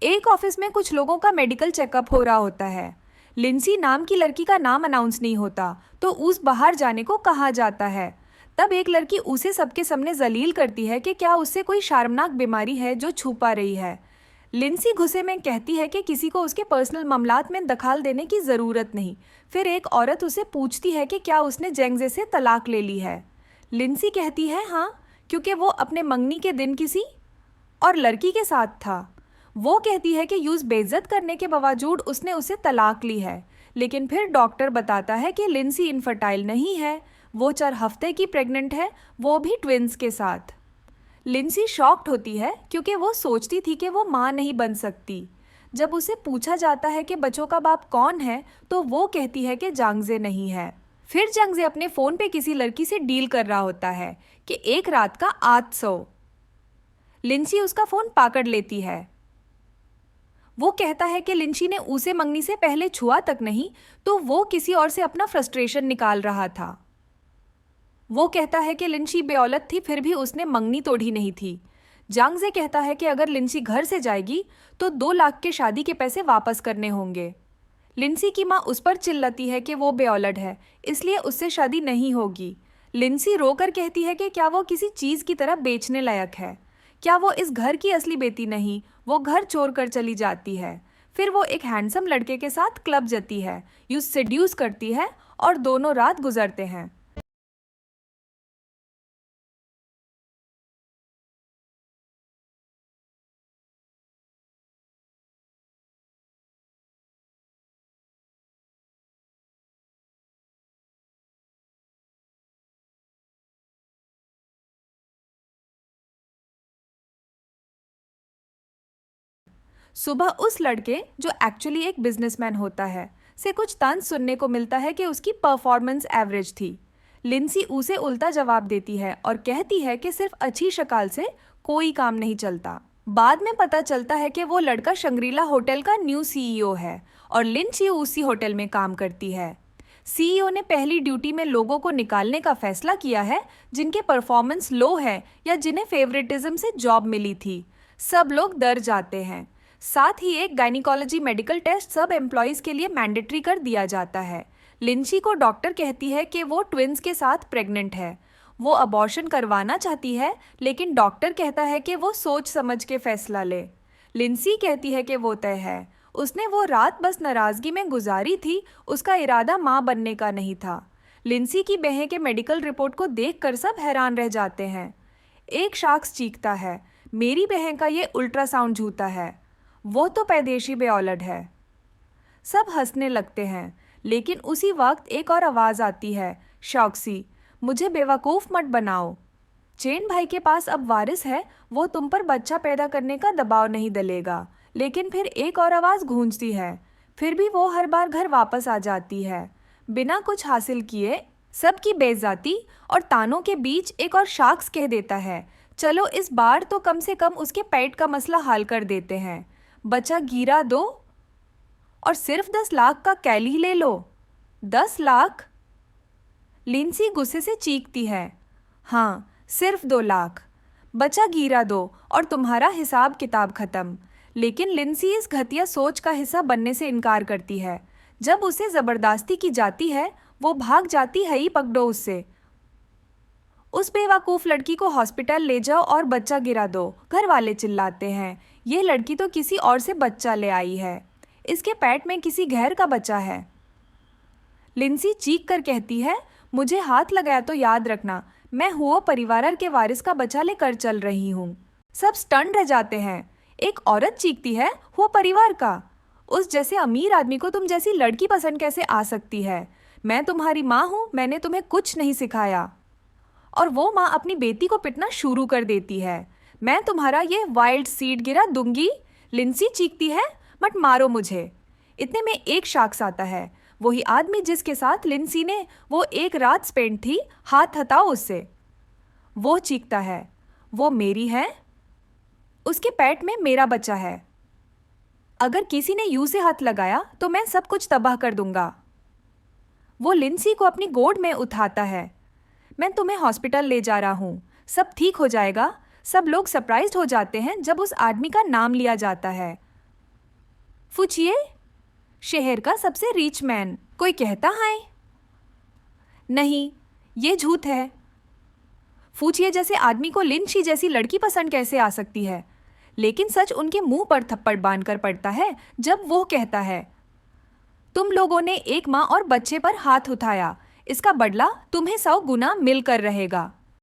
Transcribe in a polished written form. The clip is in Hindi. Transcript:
एक ऑफिस में कुछ लोगों का मेडिकल चेकअप हो रहा होता है। लिंसी नाम की लड़की का नाम अनाउंस नहीं होता तो उस बाहर जाने को कहा जाता है। तब एक लड़की उसे सबके सामने जलील करती है कि क्या उससे कोई शर्मनाक बीमारी है जो छुपा रही है। लिंसी गुस्से में कहती है कि किसी को उसके पर्सनल मामलात में दखल देने की ज़रूरत नहीं। फिर एक औरत उसे पूछती है कि क्या उसने जेंगजे से तलाक ले ली है। लिंसी कहती है हाँ, क्योंकि वो अपने मंगनी के दिन किसी और लड़की के साथ था। वो कहती है कि यूज बेइज्जत करने के बावजूद उसने उसे तलाक ली है। लेकिन फिर डॉक्टर बताता है कि लिंसी इनफर्टाइल नहीं है, वो 4 हफ्ते की प्रेग्नेंट है, वो भी ट्विंस के साथ। लिंसी शॉक्ड होती है क्योंकि वो सोचती थी कि वो माँ नहीं बन सकती। जब उसे पूछा जाता है कि बच्चों का बाप कौन है तो वो कहती है कि जांगजे नहीं है। फिर जांगजे अपने फ़ोन पे किसी लड़की से डील कर रहा होता है कि एक रात का 800। लिंसी उसका फ़ोन पकड़ लेती है। वो कहता है कि लिंसी ने उसे मंगनी से पहले छुआ तक नहीं, तो वो किसी और से अपना फ्रस्ट्रेशन निकाल रहा था। वो कहता है कि लिंसी बेऔलत थी, फिर भी उसने मंगनी तोड़ी नहीं थी। जांगजे कहता है कि अगर लिंसी घर से जाएगी तो 2 लाख के शादी के पैसे वापस करने होंगे। लिंसी की माँ उस पर चिल्लाती है कि वो बेऔलद है, इसलिए उससे शादी नहीं होगी। लिंसी रोकर कहती है कि क्या वो किसी चीज़ की तरह बेचने लायक है, क्या वो इस घर की असली बेटी नहीं। वो घर छोड़ कर चली जाती है। फिर वो एक हैंडसम लड़के के साथ क्लब जाती है, यूँ सेड्यूस करती है और दोनों रात गुजरते हैं। सुबह उस लड़के जो एक्चुअली एक बिजनेसमैन होता है से कुछ तंज सुनने को मिलता है कि उसकी परफॉर्मेंस एवरेज थी। लिंसी उसे उल्टा जवाब देती है और कहती है कि सिर्फ अच्छी शक्ल से कोई काम नहीं चलता। बाद में पता चलता है कि वो लड़का शंग्रीला होटल का न्यू सीईओ है और लिंसी उसी होटल में काम करती है। सीईओ ने पहली ड्यूटी में लोगों को निकालने का फैसला किया है जिनके परफॉर्मेंस लो है या जिन्हें फेवरेटिज्म से जॉब मिली थी। सब लोग डर जाते हैं। साथ ही एक गायनिकोलॉजी मेडिकल टेस्ट सब एम्प्लॉयज़ के लिए मैंडेटरी कर दिया जाता है। लिंसी को डॉक्टर कहती है कि वो ट्विंस के साथ प्रेग्नेंट है। वो अबॉर्शन करवाना चाहती है, लेकिन डॉक्टर कहता है कि वो सोच समझ के फैसला ले। लिंसी कहती है कि वो तय है, उसने वो रात बस नाराज़गी में गुजारी थी, उसका इरादा माँ बनने का नहीं था। लिंसी की बहन के मेडिकल रिपोर्ट को देखकर सब हैरान रह जाते हैं। एक शख्स चीखता है, मेरी बहन का ये अल्ट्रासाउंड झूठा है, वो तो पैदेशी बेऔलद है। सब हंसने लगते हैं, लेकिन उसी वक्त एक और आवाज़ आती है, शौकसी, मुझे बेवकूफ़ मत बनाओ। चेन भाई के पास अब वारिस है, वो तुम पर बच्चा पैदा करने का दबाव नहीं डलेगा। लेकिन फिर एक और आवाज़ गूंजती है, फिर भी वो हर बार घर वापस आ जाती है बिना कुछ हासिल किए। सबकी बेइज्जती और तानों के बीच एक और शख्स कह देता है, चलो इस बार तो कम से कम उसके पेट का मसला हल कर देते हैं। बच्चा गिरा दो और सिर्फ 10 लाख का कैली ले लो। 10 लाख? लिंसी गुस्से से चीखती है, हाँ, सिर्फ 2 लाख। बचा गिरा दो और तुम्हारा हिसाब किताब खत्म। लेकिन लिंसी इस घटिया सोच का हिस्सा बनने से इनकार करती है। जब उसे ज़बरदस्ती की जाती है वो भाग जाती है ही, पकड़ो उससे। उस बेवकूफ़ लड़की को हॉस्पिटल ले जाओ और बच्चा गिरा दो। घर वाले चिल्लाते हैं, ये लड़की तो किसी और से बच्चा ले आई है, इसके पेट में किसी गैर का बच्चा है। लिंसी चीख कर कहती है, मुझे हाथ लगाया तो याद रखना, मैं हुआ परिवार के वारिस का बच्चा लेकर चल रही हूँ। सब स्टन रह जाते हैं। एक औरत चीखती है, हुआ परिवार का? उस जैसे अमीर आदमी को तुम जैसी लड़की पसंद कैसे आ सकती है? मैं तुम्हारी माँ हूँ, मैंने तुम्हें कुछ नहीं सिखाया। और वो माँ अपनी बेटी को पिटना शुरू कर देती है, मैं तुम्हारा ये वाइल्ड सीड गिरा दूंगी। लिंसी चीखती है, मत मारो मुझे। इतने में एक शख्स आता है, वही आदमी जिसके साथ लिंसी ने वो एक रात स्पेंड थी। हाथ हटाओ उससे। वो चीखता है, वो मेरी है, उसके पेट में मेरा बच्चा है। अगर किसी ने यूं से हाथ लगाया तो मैं सब कुछ तबाह कर दूंगा। वो लिंसी को अपनी गोद में उठाता है, मैं तुम्हें हॉस्पिटल ले जा रहा हूँ, सब ठीक हो जाएगा। सब लोग सरप्राइज्ड हो जाते हैं जब उस आदमी का नाम लिया जाता है, फुचिए, शहर का सबसे रिच मैन। कोई कहता है नहीं, ये झूठ है। फूचिए जैसे आदमी को लिन शी जैसी लड़की पसंद कैसे आ सकती है? लेकिन सच उनके मुंह पर थप्पड़ बांधकर पड़ता है जब वो कहता है, तुम लोगों ने एक माँ और बच्चे पर हाथ उठाया, इसका बदला तुम्हें 100 गुना मिलकर रहेगा।